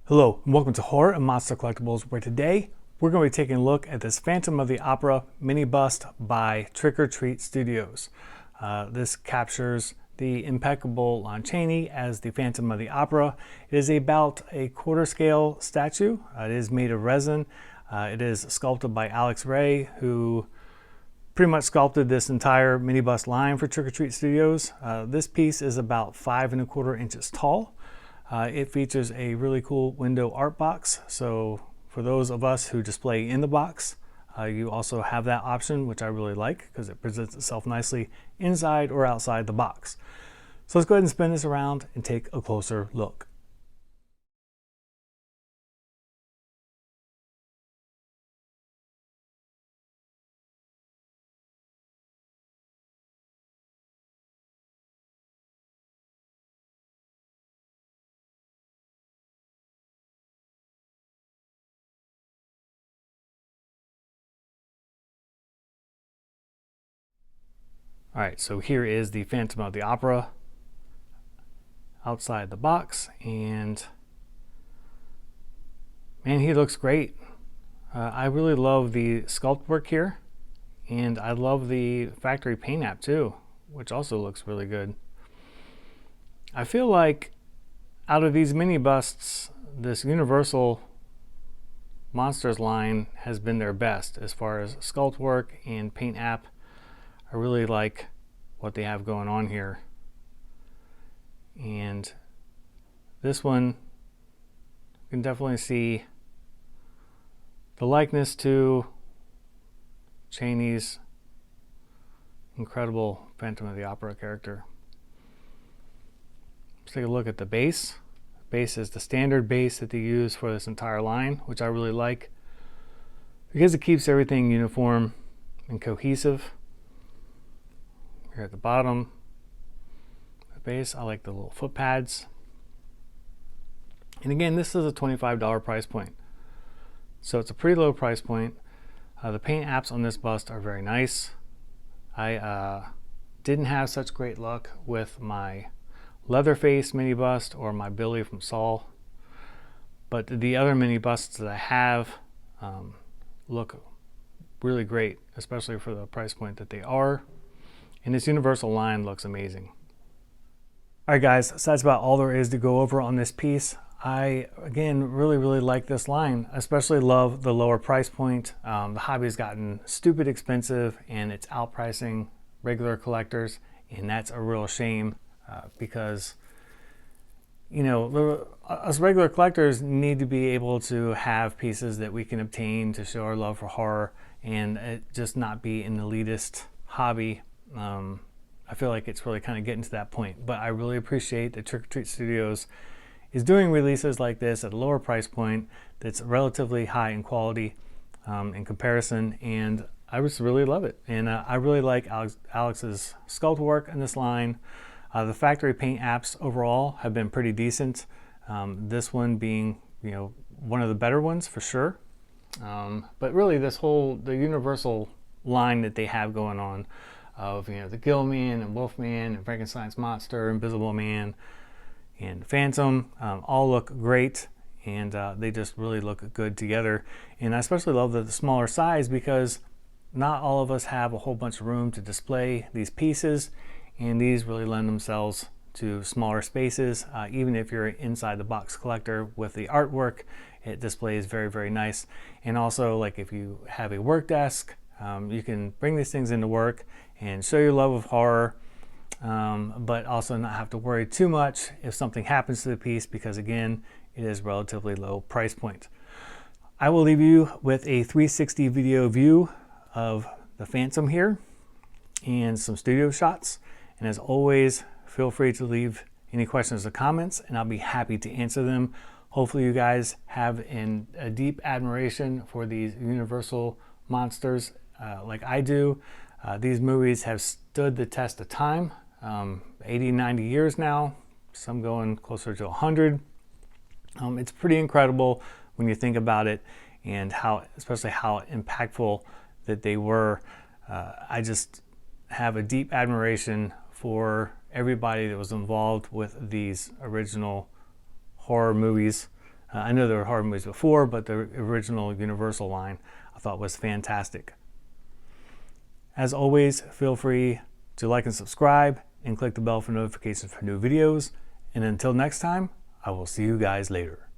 Hello, and welcome to Horror and Monster Collectibles, where today we're going to be taking a look at this Phantom of the Opera mini bust by Trick or Treat Studios. This captures the impeccable Lon Chaney as the Phantom of the Opera. It is about a quarter scale statue. It is made of resin. It is sculpted by Alex Ray, who pretty much sculpted this entire mini bust line for Trick or Treat Studios. This piece is about 5¼ inches tall. It features a really cool window art box, so for those of us who display in the box, you also have that option, which I really like because it presents itself nicely inside or outside the box. So let's go ahead and spin this around and take a closer look. All right, so here is the Phantom of the Opera outside the box, and man, he looks great. I really love the sculpt work here, and I love the factory paint app too, which also looks really good. I feel like out of these mini busts, this Universal Monsters line has been their best as far as sculpt work and paint app. I really like what they have going on here. And this one, you can definitely see the likeness to Chaney's incredible Phantom of the Opera character. Let's take a look at the base. The base is the standard base that they use for this entire line, which I really like because it keeps everything uniform and cohesive. Here at the bottom, the base, I like the little foot pads. And again, this is a $25 price point. So it's a pretty low price point. The paint apps on this bust are very nice. I didn't have such great luck with my Leatherface mini bust or my Billy from Saw. But the other mini busts that I have look really great, especially for the price point that they are. And this Universal line looks amazing. All right, guys, so that's about all there is to go over on this piece. I, again, really like this line. I especially love the lower price point. The hobby's gotten stupid expensive and it's outpricing regular collectors, and that's a real shame because, you know, us regular collectors need to be able to have pieces that we can obtain to show our love for horror and it just not be an elitist hobby. I feel like it's really kind of getting to that point, but I really appreciate that Trick or Treat Studios is doing releases like this at a lower price point that's relatively high in quality in comparison, and I just really love it. And I really like Alex's sculpt work in this line. The factory paint apps overall have been pretty decent. This one being, you know, one of the better ones for sure. But really, the Universal line that they have going on, of, you know, the Gill-Man and Wolfman and Frankenstein's Monster, Invisible Man, and Phantom, all look great, and they just really look good together. And I especially love the smaller size because not all of us have a whole bunch of room to display these pieces, and these really lend themselves to smaller spaces. Even if you're an inside the box collector with the artwork, it displays very nice. And also, like, if you have a work desk, you can bring these things into work and show your love of horror, but also not have to worry too much if something happens to the piece because, again, it is relatively low price point. I will leave you with a 360 video view of the Phantom here and some studio shots. And as always, feel free to leave any questions or comments and I'll be happy to answer them. Hopefully you guys have a deep admiration for these Universal monsters like I do. These movies have stood the test of time, 80, 90 years now, some going closer to 100. It's pretty incredible when you think about it and especially how impactful that they were. I just have a deep admiration for everybody that was involved with these original horror movies. I know there were hard movies before, but the original Universal line I thought was fantastic. As always, feel free to like and subscribe and click the bell for notifications for new videos. And until next time, I will see you guys later.